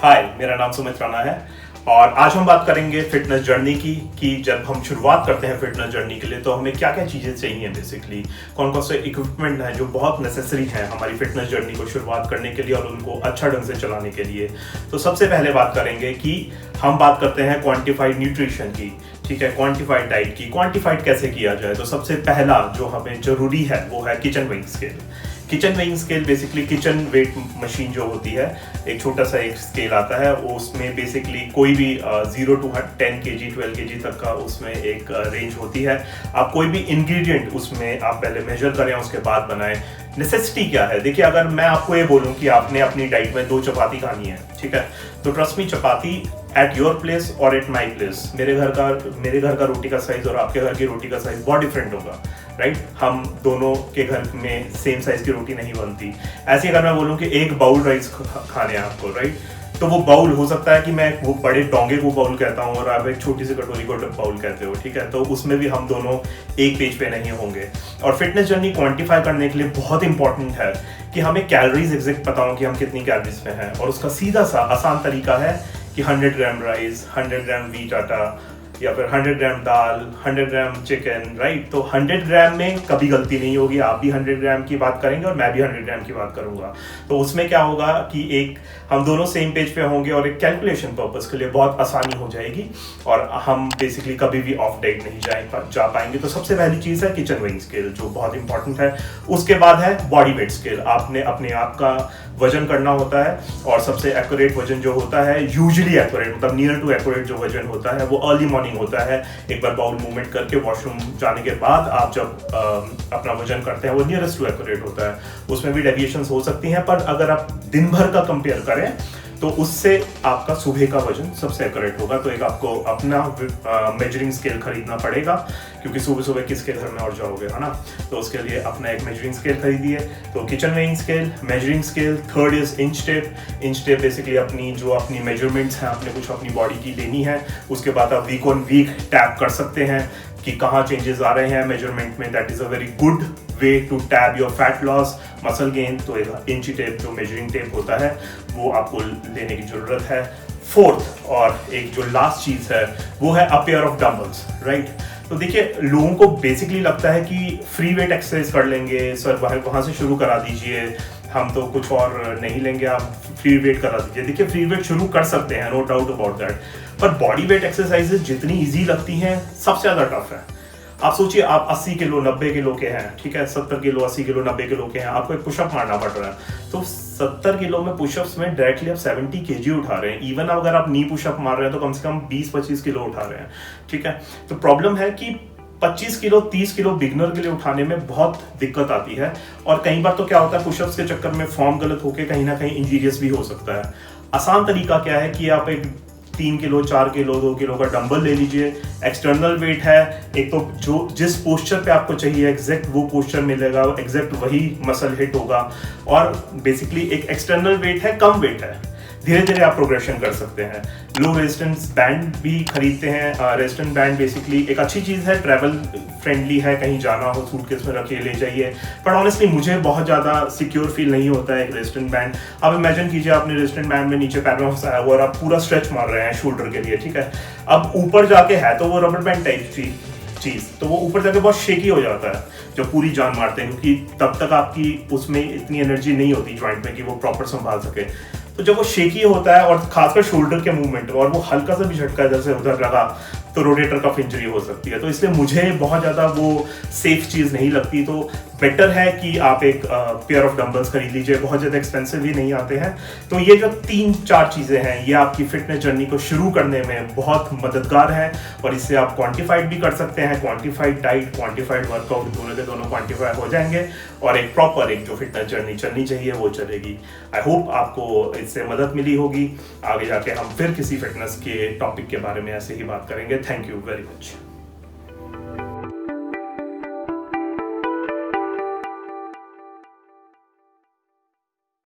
हाय, मेरा नाम सुमित राणा है और आज हम बात करेंगे फिटनेस जर्नी की कि जब हम शुरुआत करते हैं फिटनेस जर्नी के लिए तो हमें क्या क्या चीज़ें चाहिए बेसिकली, कौन कौन से इक्विपमेंट हैं जो बहुत नेसेसरी हैं हमारी फिटनेस जर्नी को शुरुआत करने के लिए और उनको अच्छा ढंग से चलाने के लिए। तो सबसे पहले बात करेंगे कि हम बात करते हैं क्वांटिफाइड न्यूट्रिशन की, ठीक है, क्वांटिफाइड डाइट की। क्वांटिफाइड कैसे किया जाए, तो सबसे पहला जो हमें जरूरी है वो है kitchen weighing scale. Kitchen weighing scale basically kitchen weight machine जो होती है, एक छोटा सा एक स्केल आता है, उसमें बेसिकली कोई भी 0 to 10 kg 12 kg तक का उसमें एक रेंज होती है। आप कोई भी इंग्रेडिएंट उसमें आप पहले मेजर करें, उसके बाद बनाएं। नेसेसिटी क्या है, देखिए अगर मैं आपको ये बोलूं कि आपने अपनी डाइट में 2 चपाती खानी है, ठीक है, तो trust me, chapati at your place और एट माई प्लेस, मेरे घर का रोटी का साइज और आपके घर की रोटी का साइज बहुत डिफरेंट होगा, राइट। हम दोनों के घर में सेम साइज की रोटी नहीं बनती। ऐसे अगर मैं बोलूं कि एक बाउल राइस खाने हैं आपको, राइट, तो वो बाउल हो सकता है कि मैं वो बड़े डोंगे को बाउल कहता हूँ और आप एक छोटी सी कटोरी को बाउल कहते हो, ठीक है, तो उसमें भी हम दोनों एक पेज पे नहीं होंगे। और फिटनेस जर्नी क्वांटिफाई करने के लिए बहुत इंपॉर्टेंट है कि हमें कैलोरीज एग्जैक्ट पता हो कि हम कितनी कैलोरीज में हैं, और उसका सीधा सा आसान तरीका है कि 100 ग्राम राइस, 100 ग्राम व्हीट आटा या फिर 100 ग्राम दाल, 100 ग्राम चिकन, राइट। तो 100 ग्राम में कभी गलती नहीं होगी, आप भी 100 ग्राम की बात करेंगे और मैं भी 100 ग्राम की बात करूंगा। तो उसमें क्या होगा कि एक हम दोनों सेम पेज पे होंगे और एक कैलकुलेशन पर्पस के लिए बहुत आसानी हो जाएगी और हम बेसिकली कभी भी ऑफ डाइट नहीं जा पाएंगे। तो सबसे पहली चीज़ है किचन वेइंग स्केल, जो बहुत इंपॉर्टेंट है। उसके बाद है बॉडी वेट स्केल। आपने अपने आप का वजन करना होता है और सबसे एक्यूरेट वजन जो होता है, यूजुअली एक्यूरेट मतलब नियर टू एक्यूरेट जो वजन होता है वो अर्ली मॉर्निंग होता है। एक बार बाउल मूवमेंट करके वॉशरूम जाने के बाद आप जब अपना वजन करते हैं वो नियरेस्ट टू एक्यूरेट होता है। उसमें भी डेविएशंस हो सकती हैं, पर अगर आप दिन भर का कंपेयर करें तो उससे आपका सुबह का वजन सबसे एक्यूरेट होगा। तो एक आपको अपना मेजरिंग स्केल खरीदना पड़ेगा, क्योंकि सुबह सुबह किसके घर में और जाओगे, है ना। तो उसके लिए अपना एक मेजरिंग स्केल खरीदिए। तो kitchen weighing scale, measuring scale. Third is inch tape. Inch tape basically अपनी मेजरमेंट्स हैं, आपने कुछ अपनी बॉडी की लेनी है, उसके बाद आप वीक ऑन वीक टैप कर सकते हैं कि कहाँ चेंजेस आ रहे हैं मेजरमेंट में। That is a very good way to tab your fat loss, muscle gain. तो एक इंची टेप जो मेजरिंग टेप होता है वो आपको लेने की जरूरत है। फोर्थ और एक जो लास्ट चीज है वो है a pair of dumbbells, right. तो देखिए लोगों को बेसिकली लगता है कि फ्री वेट एक्सरसाइज कर लेंगे सर, वहां से शुरू करा दीजिए, हम तो कुछ और नहीं लेंगे, आप फ्री वेट करा दीजिए। देखिए फ्री वेट शुरू कर सकते हैं, नो डाउट अबाउट दैट, पर बॉडी वेट एक्सरसाइजेस जितनी इजी लगती हैं सबसे ज़्यादा टफ है। आप सोचिए, आप 80 किलो 90 किलो के हैं, ठीक है, 70 किलो 80 किलो 90 किलो के हैं, आपको एक पुशअप मारना पड़ रहा है। तो 70 किलो में पुशअप्स में डायरेक्टली आप 70 केजी उठा रहे हैं। इवन अगर आप नी पुशअप मार रहे हैं तो कम से कम 20-25 किलो उठा रहे हैं, ठीक है। तो प्रॉब्लम है कि 25 किलो 30 किलो बिगनर के लिए उठाने में बहुत दिक्कत आती है, और कई बार तो क्या होता है पुशअप्स के चक्कर में फॉर्म गलत होकर कहीं ना कहीं इंजीरियस भी हो सकता है। आसान तरीका क्या है कि आप एक 3 किलो 4 किलो 2 किलो का डंबल ले लीजिए। एक्सटर्नल वेट है, एक तो जो जिस पोस्चर पे आपको चाहिए एग्जैक्ट वो पोस्चर मिलेगा, एग्जैक्ट वही मसल हिट होगा, और बेसिकली एक एक्सटर्नल वेट है, कम वेट है, धीरे धीरे आप प्रोग्रेशन कर सकते हैं। लो रेजिस्टेंस बैंड भी खरीदते हैं। रेजिस्टेंस बैंड बेसिकली एक अच्छी चीज़ है, ट्रैवल फ्रेंडली है, कहीं जाना हो सूटकेस में रखे ले जाइए, पर ऑनेस्टली मुझे बहुत ज़्यादा सिक्योर फील नहीं होता है एक रेजिस्टेंस बैंड। अब इमेजिन कीजिए आपने रेजिस्टेंस बैंड में नीचे पैर में फंसाया हुआ और आप पूरा स्ट्रेच मार रहे हैं शोल्डर के लिए, ठीक है। अब ऊपर जाके है तो वो रबर बैंड टाइप चीज़, तो वो ऊपर जाके बहुत शेकी हो जाता है जब पूरी जान मारते हैं, क्योंकि तब तक आपकी उसमें इतनी एनर्जी नहीं होती जॉइंट में कि वो प्रॉपर संभाल सके। तो जब वो शेकी होता है और खासकर शोल्डर के मूवमेंट और वो हल्का सा भी झटका इधर से उधर लगा तो रोटेटर कफ इंजरी हो सकती है। तो इसलिए मुझे बहुत ज़्यादा वो सेफ चीज़ नहीं लगती। तो बेटर है कि आप एक पेयर ऑफ डंबल्स खरीद लीजिए, बहुत ज़्यादा एक्सपेंसिव भी नहीं आते हैं। तो ये जो 3-4 चीज़ें हैं ये आपकी फिटनेस जर्नी को शुरू करने में बहुत मददगार हैं, और इससे आप क्वांटिफाइड भी कर सकते हैं। क्वांटिफाइड डाइट, क्वांटिफाइड वर्कआउट, दोनों के दोनों क्वांटिफाई हो जाएंगे और एक प्रॉपर एक जो फिटनेस जर्नी चलनी चाहिए वो चलेगी। आई होप आपको इससे मदद मिली होगी। आगे जाके हम फिर किसी फिटनेस के टॉपिक के बारे में ऐसे ही बात करेंगे। Thank you very much.